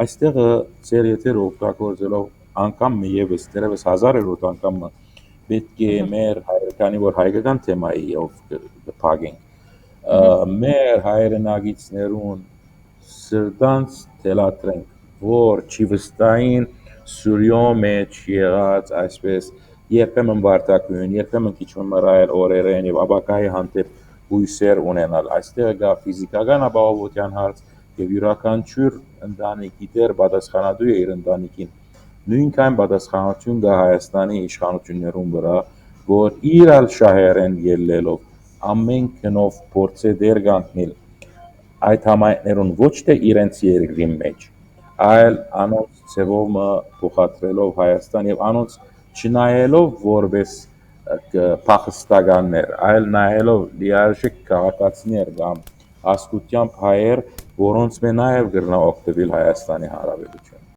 Այստեղ ծեր եթերը օգտագործելով անգամ եւս դերևս 1000-րդ անգամ պետք է մեր հայկանի որ հայկական թեմայի փագենք մեր հայրենագիցներուն սրտանց թելադրենք որ չի վստահին սուրյո մեջ եղած այսպես երբեմն վարտակույն, երբեմն քիչ մռայլ օրերեն եւ ապակայի հանդեպ հույսեր ունենալ։ Այստեղ գա ֆիզիկական ապահովության հարց եւ յուրաքանչյուր ընտանիքի դեր պատասխանատու է իր ընտանիքին։ Նույնքան պատասխանատվություն կա Հայաստանի իշխանություններուն վրա, որ իրալ շահերեն ելնելով ամեն քնով փորձե դեր կանգնել այդ համայնքներուն ոչ թե իրենց երկրի մեջ, այլ անոնց ձևով փոխադրելով Հայաստան եւ անոնց չնայելով որպես փախստականներ, այլ նայելով լիարժեք քաղաքացիներ կամ հասկությամբ հայեր, որոնց մե նաև կրնա օգտվել Հայաստանի Հանրապետություն։